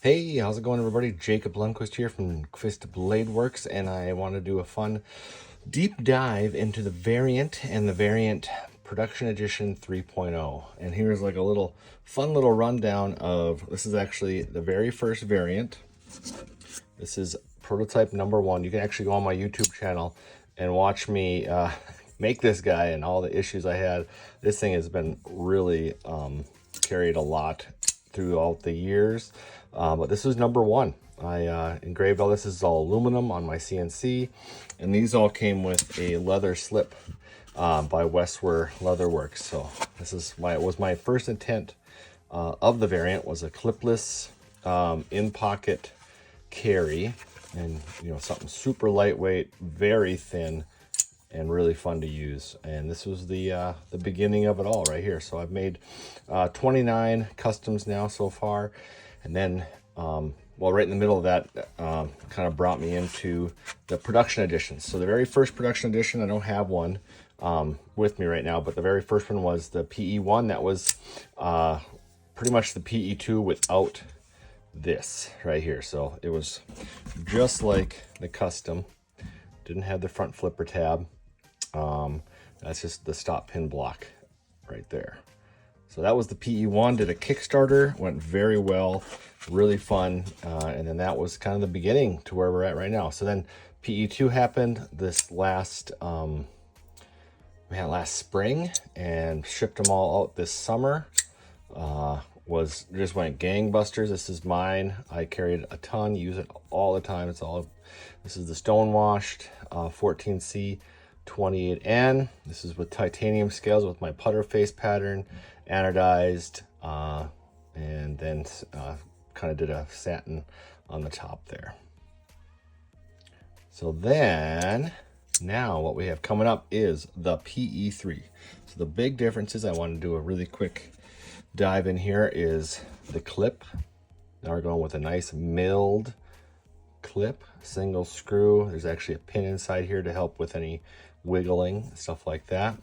Hey, how's it going, everybody? Jacob Lundquist here from Quist Blade Works, and I want to do a fun deep dive into the variant and the variant production edition 3.0. And here's like a little fun little rundown of this is actually the very first variant. This is prototype number 1. You can actually go on my YouTube channel and watch me make this guy and all the issues I had. This thing has been really carried a lot throughout the years, but this is number 1. I engraved all this. Is all aluminum on my CNC, and these all came with a leather slip by Westware Leatherworks. So this is my first intent of the variant was a clipless in pocket carry, and something super lightweight, very thin, and really fun to use. And this was the beginning of it all right here. So I've made 29 customs now so far, and then well, right in the middle of that kind of brought me into the production editions. So the very first production edition, I don't have one with me right now, but the very first one was the PE1. That was pretty much the PE2 without this right here. So it was just like the custom, didn't have the front flipper tab. That's just the stop pin block right there. So that was the PE1. Did a Kickstarter, went very well, really fun, and then that was kind of the beginning to where we're at right now. So then PE2 happened this last spring, and shipped them all out this summer. Just went gangbusters. This is mine. I carried a ton, use it all the time. This is the stonewashed 14C 28N. This is with titanium scales with my putter face pattern, anodized, and then kind of did a satin on the top there. So then now what we have coming up is the PE3. So the big differences, I want to do a really quick dive in here, is the clip. Now we're going with a nice milled clip, single screw. There's actually a pin inside here to help with any wiggling, stuff like that.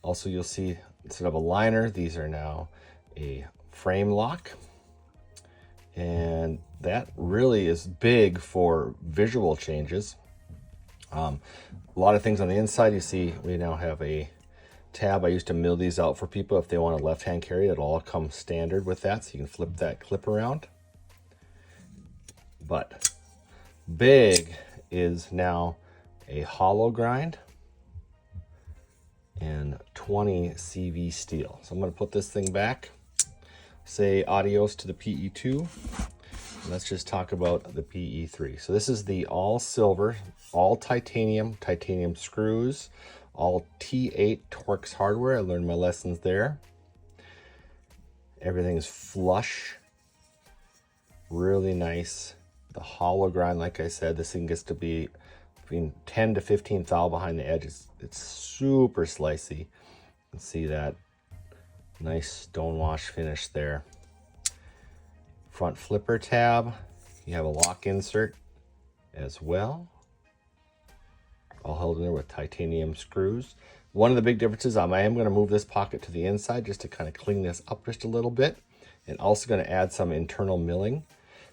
Also, you'll see instead of a liner, these are now a frame lock, and that really is big for visual changes. A lot of things on the inside. You see we now have a tab. I used to mill these out for people if they want a left-hand carry. It'll all come standard with that, so you can flip that clip around. But big is now a hollow grind and 20 CV steel. So I'm going to put this thing back, say adios to the PE2. Let's just talk about the PE3. So this is the all silver, all titanium screws, all T8 Torx hardware. I learned my lessons there. Everything is flush, really nice. The hollow grind, like I said, this thing gets to be between 10 to 15 thou behind the edges. It's super slicey. You can see that nice stonewash finish there. Front flipper tab. You have a lock insert as well, all held in there with titanium screws. One of the big differences, I am going to move this pocket to the inside just to kind of clean this up just a little bit, and also going to add some internal milling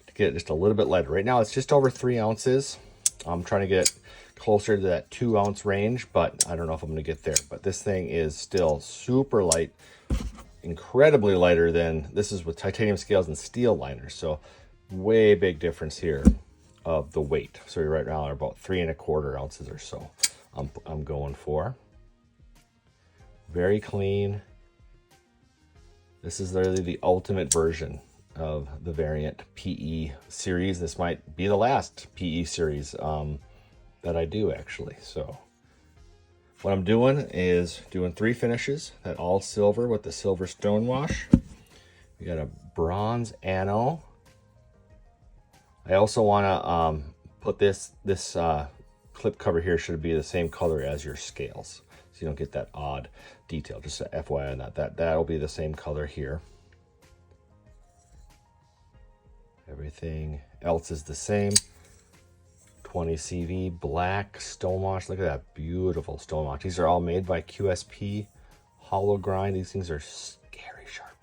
to get it just a little bit lighter. Right now it's just over 3 ounces. I'm trying to get closer to that 2 ounce range, but I don't know if I'm going to get there. But this thing is still super light, incredibly lighter than this is with titanium scales and steel liners. So way big difference here of the weight. So right now are about 3 1/4 ounces or so. I'm going for. Very clean. This is literally the ultimate version of the variant PE series. This might be the last PE series that I do, actually. So what I'm doing is doing 3 finishes, that all silver with the silver stonewash. We got a bronze ano. I also want to put this clip cover here should be the same color as your scales, so you don't get that odd detail. Just a FYI on that'll be the same color here. Everything else is the same. 20 CV black stonewash. Look at that beautiful stonewash. These are all made by QSP hollow grind. These things are scary sharp.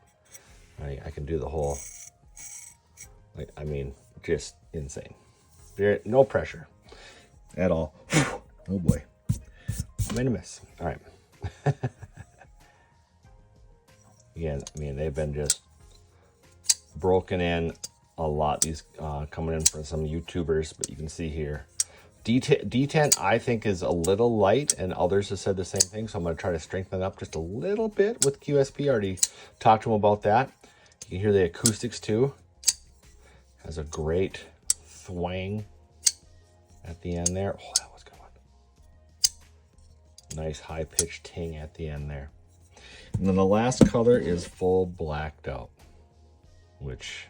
I can do the whole Like, I mean, just insane. No pressure at all. Oh boy, I made a miss. All right. Again, I mean, they've been just broken in a lot. These coming in from some YouTubers, but you can see here, D10 I think is a little light, and others have said the same thing. So I'm going to try to strengthen it up just a little bit with QSP. I already talked to them about that. You can hear the acoustics too. Has a great thwang at the end there. Oh, that was a good one. Nice high pitched ting at the end there. And then the last color is full blacked out, which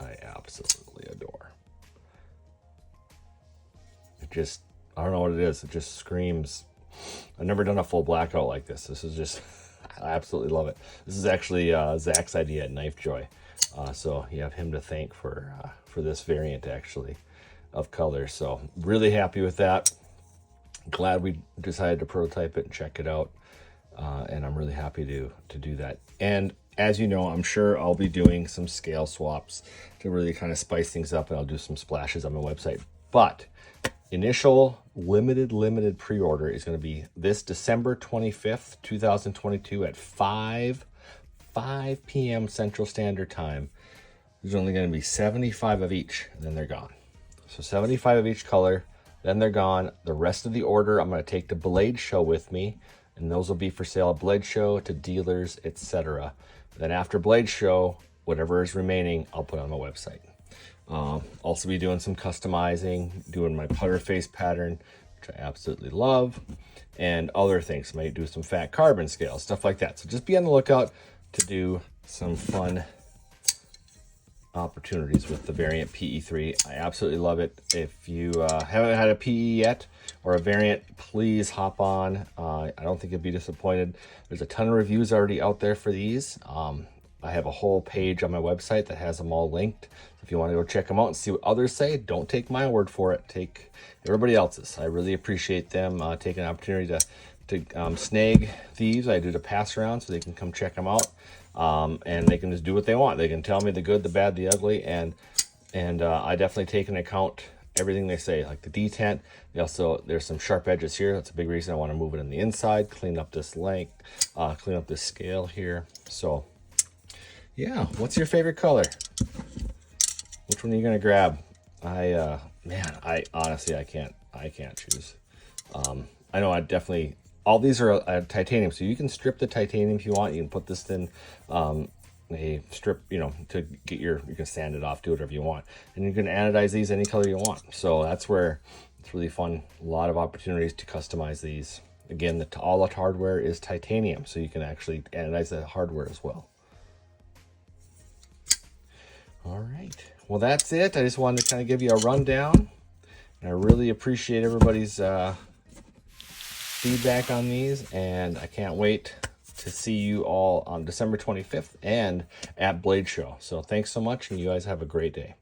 I absolutely adore. It just, I don't know what it is. It just screams. I've never done a full blackout like this. This is just, I absolutely love it. This is actually Zach's idea at Knife Joy. So you have him to thank for this variant actually of colors. So really happy with that. Glad we decided to prototype it and check it out. And I'm really happy to do that. And as you know, I'm sure I'll be doing some scale swaps to really kind of spice things up, and I'll do some splashes on my website. But initial limited pre-order is going to be this December 25th, 2022 at 5 p.m. Central Standard Time. There's only going to be 75 of each, and then they're gone. So 75 of each color, then they're gone. The rest of the order I'm going to take to Blade Show with me, and those will be for sale at Blade Show, to dealers, etc. Then after Blade Show, whatever is remaining, I'll put on my website. Also be doing some customizing, doing my putter face pattern, which I absolutely love, and other things. Might do some fat carbon scales, stuff like that. So just be on the lookout to do some fun opportunities with the variant PE3. I absolutely love it. If you haven't had a PE yet or a variant, please hop on. I don't think you'll be disappointed. There's a ton of reviews already out there for these. I have a whole page on my website that has them all linked. So if you want to go check them out and see what others say, don't take my word for it. Take everybody else's. I really appreciate them taking an opportunity to snag these. I did a pass around so they can come check them out. And they can just do what they want. They can tell me the good, the bad, the ugly, and I definitely take into account everything they say. Like the detent, there's some sharp edges here. That's a big reason I want to move it on the inside, clean up this length, clean up this scale here. So yeah, what's your favorite color? Which one are you gonna grab? I honestly I can't choose. I know I definitely. All these are titanium, so you can strip the titanium if you want. You can put this in a strip, to get you can sand it off, do whatever you want. And you can anodize these any color you want. So that's where it's really fun. A lot of opportunities to customize these. Again, all the hardware is titanium, so you can actually anodize the hardware as well. All right. Well, that's it. I just wanted to kind of give you a rundown. And I really appreciate everybody's feedback on these, and I can't wait to see you all on December 25th and at Blade Show. So thanks so much, and you guys have a great day.